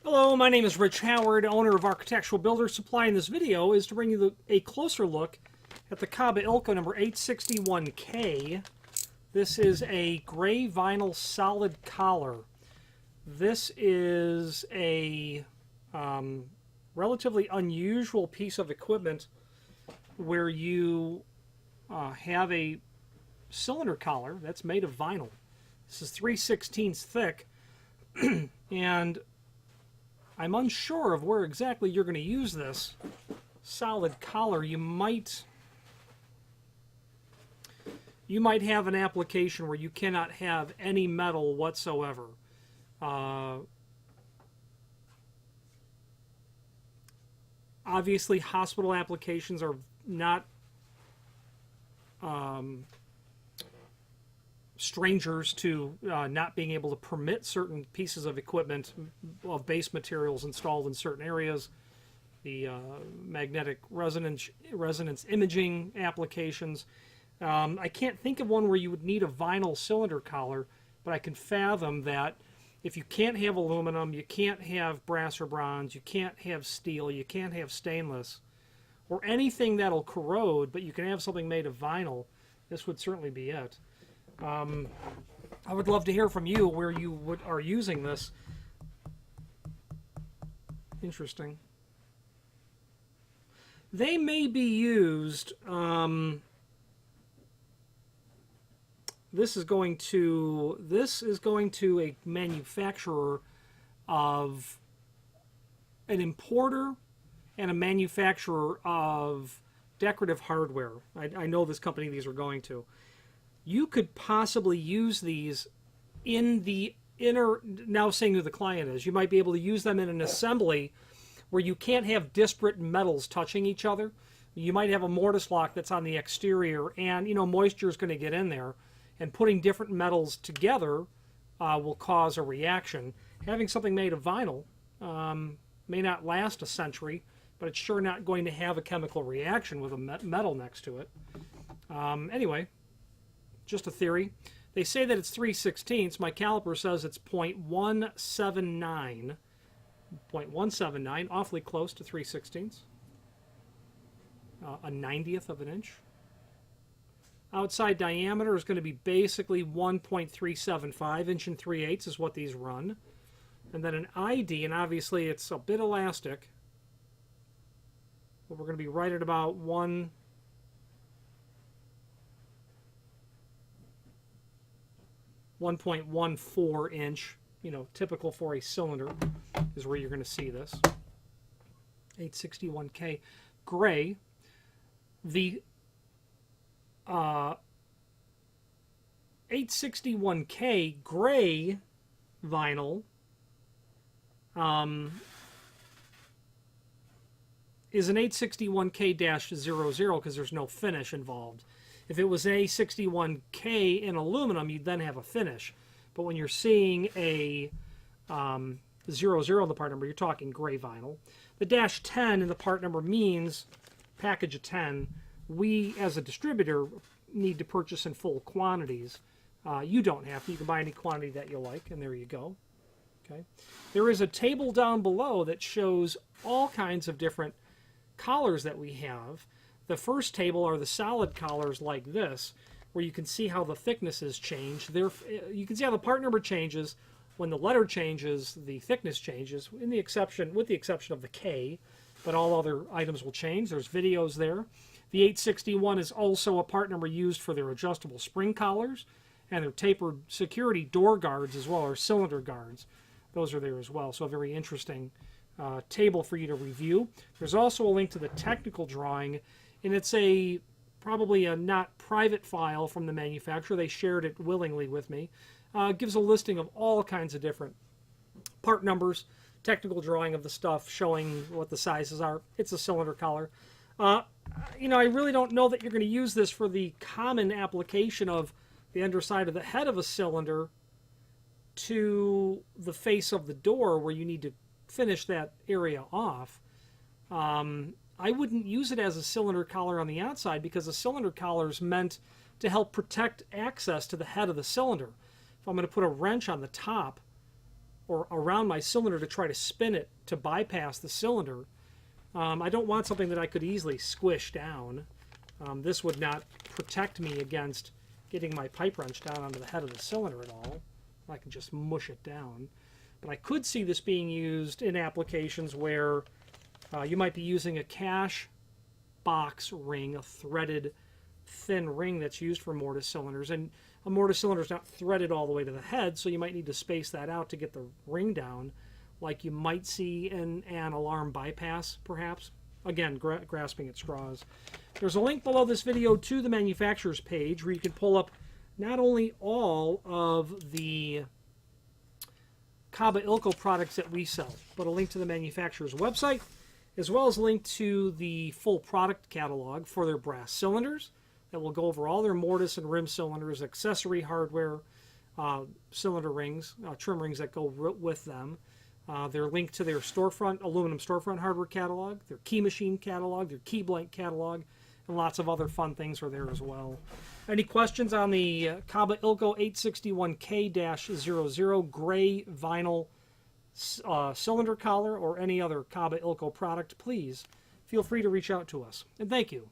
Hello, my name is Rich Howard, owner of Architectural Builder Supply, and this video is to bring you a closer look at the Kaba Ilco number 861K. This is a gray vinyl solid collar. This is a relatively unusual piece of equipment where you have a cylinder collar that's made of vinyl. This is 3/16 thick, and I'm unsure of where exactly you're going to use this solid collar. You might have an application where you cannot have any metal whatsoever. Obviously, hospital applications are not strangers to not being able to permit certain pieces of equipment of base materials installed in certain areas. The magnetic resonance imaging applications. I can't think of one where you would need a vinyl cylinder collar, but I can fathom that if you can't have aluminum, you can't have brass or bronze, you can't have steel, you can't have stainless, or anything that'll corrode, but you can have something made of vinyl, this would certainly be it. I would love to hear from you where you are using this. Interesting. They may be used. This is going to a manufacturer of an importer and a manufacturer of decorative hardware. I know this company these are going to. You could possibly use these in the inner, now saying who the client is, you might be able to use them in an assembly where you can't have disparate metals touching each other. You might have a mortise lock that's on the exterior, and moisture is going to get in there, and putting different metals together will cause a reaction. Having something made of vinyl may not last a century, but it's sure not going to have a chemical reaction with a metal next to it. Anyway, just a theory. They say that it's 3/16. My caliper says it's 0.179. 0.179, awfully close to 3/16. A 90th of an inch. Outside diameter is going to be basically 1.375. Inch and 3/8 is what these run. And then an ID, and obviously it's a bit elastic, but we're going to be right at about 1.14 inch, typical for a cylinder is where you're going to see this. 861K gray. The 861K gray vinyl is an 861K-00 because there's no finish involved. If it was an A61K in aluminum, you'd then have a finish. But when you're seeing a 00 in the part number, you're talking gray vinyl. The -10 in the part number means package of 10. We, as a distributor, need to purchase in full quantities. You don't have to. You can buy any quantity that you like, and there you go. Okay. There is a table down below that shows all kinds of different collars that we have. The first table are the solid collars like this, where you can see how the thicknesses change. You can see how the part number changes. When the letter changes, the thickness changes, with the exception of the K, but all other items will change. There's videos there. The 861 is also a part number used for their adjustable spring collars and their tapered security door guards as well, or cylinder guards. Those are there as well, so a very interesting table for you to review. There's also a link to the technical drawing, and it's probably a not private file from the manufacturer. They shared it willingly with me. It gives a listing of all kinds of different part numbers, technical drawing of the stuff, showing what the sizes are. It's a cylinder collar. I really don't know that you're going to use this for the common application of the underside of the head of a cylinder to the face of the door where you need to finish that area off. I wouldn't use it as a cylinder collar on the outside because a cylinder collar is meant to help protect access to the head of the cylinder. If I'm going to put a wrench on the top or around my cylinder to try to spin it to bypass the cylinder. I don't want something that I could easily squish down. This would not protect me against getting my pipe wrench down onto the head of the cylinder at all. I can just mush it down. But I could see this being used in applications where you might be using a cash box ring, a threaded thin ring that's used for mortise cylinders. And a mortise cylinder is not threaded all the way to the head, so you might need to space that out to get the ring down, like you might see in an alarm bypass, perhaps. Again, grasping at straws. There's a link below this video to the manufacturer's page where you can pull up not only all of the Kaba Ilco products that we sell, but a link to the manufacturer's website, as well as a link to the full product catalog for their brass cylinders that will go over all their mortise and rim cylinders, accessory hardware, cylinder rings, trim rings that go with them. Their link to their storefront, aluminum storefront hardware catalog, their key machine catalog, their key blank catalog, and lots of other fun things are there as well. Any questions on the Kaba Ilco 861K-00 gray vinyl cylinder collar or any other Kaba Ilco product, please feel free to reach out to us. And thank you.